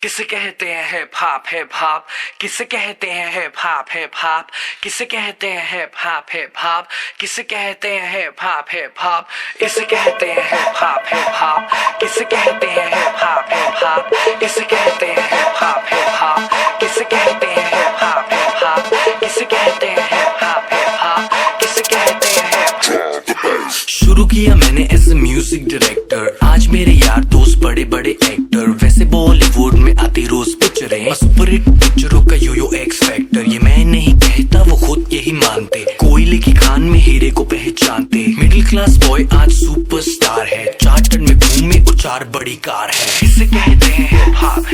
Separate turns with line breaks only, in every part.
किसे कहते हैं हिप हॉप हिप हॉप, किसे कहते हैं हिप हॉप हिप हॉप, किसे कहते हैं हिप हॉप हिप हॉप, किसे कहते हैं हिप हॉप हिप हॉप, इसे कहते हैं हिप हॉप हिप हॉप, किसे कहते हैं हिप हॉप हिप हॉप, इसे कहते हैं हिप हॉप हिप हॉप, किसे कहते हैं हिप हॉप हिप हॉप, किसे कहते हैं हिप हॉप हिप हॉप, किसे कहते हैं हिप। शुरू किया मैंने एज ए म्यूजिक डायरेक्टर, आज मेरे यार दोस्त बड़े बड़े एक्टर, वैसे बॉलीवुड में आती रोज पिक्चरें, सुपर हिट पिक्चरों का यो एक्स फैक्टर, ये मैं नहीं कहता वो खुद यही मानते, कोयले की खान में हीरे को पहचानते, मिडिल क्लास बॉय आज सुपरस्टार है, चार्टर्ड में घूमे और 4 बड़ी कार है। इसे कहते हैं हिप हॉप,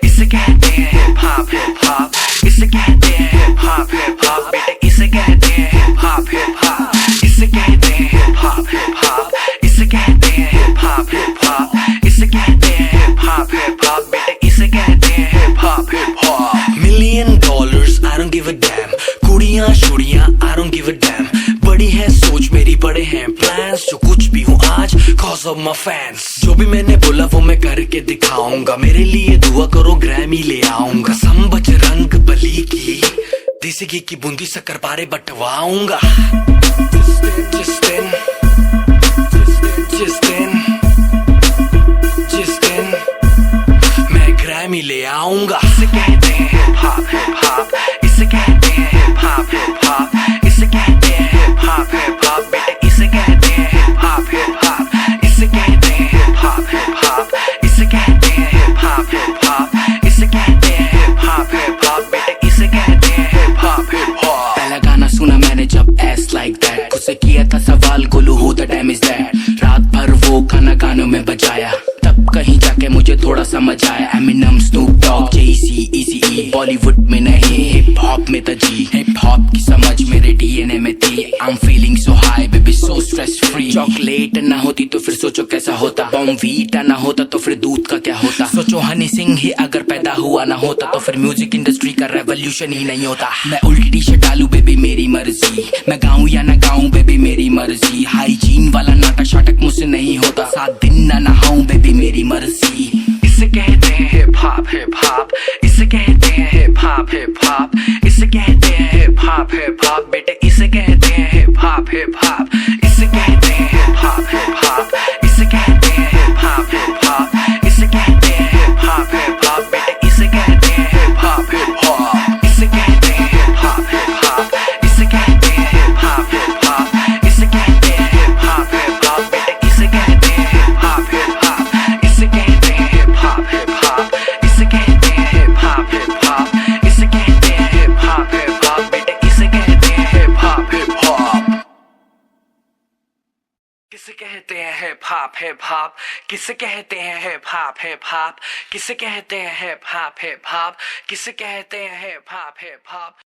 इसे कहते हैं हिप हॉप, इसे कहते हैं हिप हॉप, बेटे इसे कहते हैं हिप हॉप, इसे कहते हैं हिप हॉप, इसे कहते हैं हिप हॉप, इसे कहते हैं हिप हॉप, बेटे इसे कहते हैं hip hop. $1 million I don't give a damn, कुड़ियां शुड़ियां I don't give a damn, बड़ी है सोच मेरी बड़े हैं प्लान्स, जो कुछ भी हूँ आज cause of my fans, जो भी मैंने बोला वो मैं करके दिखाऊंगा, मेरे लिए दुआ करो ग्रैमी ले आऊंगा, सम बजरंग बली की देसी घी की बूंदी शक्कर पारे बंटवाऊंगा, जिस दिन मैं ग्रैमी ले आऊंगा। इसे कहते हैं हिप हॉप, इसे कहते हैं हिप हॉप, इसे कहते हैं हिप हॉप, बेटे इसे कहते हैं हिप हॉप, इसे कहते हैं हिप हॉप, इसे कहते हैं हिप हॉप, इसे कहते हैं हिप हॉप, बेटे इसे कहते हैं हिप हॉप।
पहला गाना सुना मैंने जब एस लाइक दैट, खुद से किया था सवाल Golu who the dam is that, रात भर वो खाना गानों में बजाया, तब कहीं जाके मुझे थोड़ा समझ आया, एमिनम स्नूप डॉग जेसी इजी, बॉलीवुड में नहीं हिप हॉप में था जी, हिप हॉप की समझ मेरे डीएनए में थी, I am feeling so high baby so stress free, chocolate ना होती तो फिर सोचो कैसा होता, बॉर्नवीटा ना होता तो फिर दूध का क्या होता, सोचो हनी सिंह ही अगर पैदा हुआ ना होता तो फिर म्यूजिक इंडस्ट्री का रेवोल्यूशन ही नहीं होता, मैं उल्टी टी शर्ट डालू बेबी मेरी मर्जी, मैं गाऊं या ना गाऊं बेबी मेरी मर्जी, हाइजीन वाला नाटक शाटक मुझसे नहीं होता, 7 दिन ना नहाऊं बेबी मेरी मर्जी।
इसे कहते हैं हिप हॉप, इसे कहते हैं हिप हॉप, इसे कहते हैं हिप हॉप, बेटे इसे कहते हैं हिप हॉप, इसे कहते हैं हिप हॉप, इसे कहते हैं हिप हॉप, इसे कहते हैं हिप हॉप, बेटे इसे कहते हैं हिप हॉप, इसे कहते हैं हिप हॉप, इसे कहते हैं हिप हॉप, इसे कहते हैं हिप हॉप, बेटे इसे कहते हैं हिप हॉप, इसे कहते हैं हिप हॉप, इसे कहते हैं हिप हॉप, इसे कहते हैं हिप हॉप, बेटे इसे कहते हैं हिप हॉप। किसे कहते हैं हिप हॉप, किसे कहते हैं हिप हॉप, किसे कहते हैं हिप हॉप, किसे कहते हैं हिप हॉप।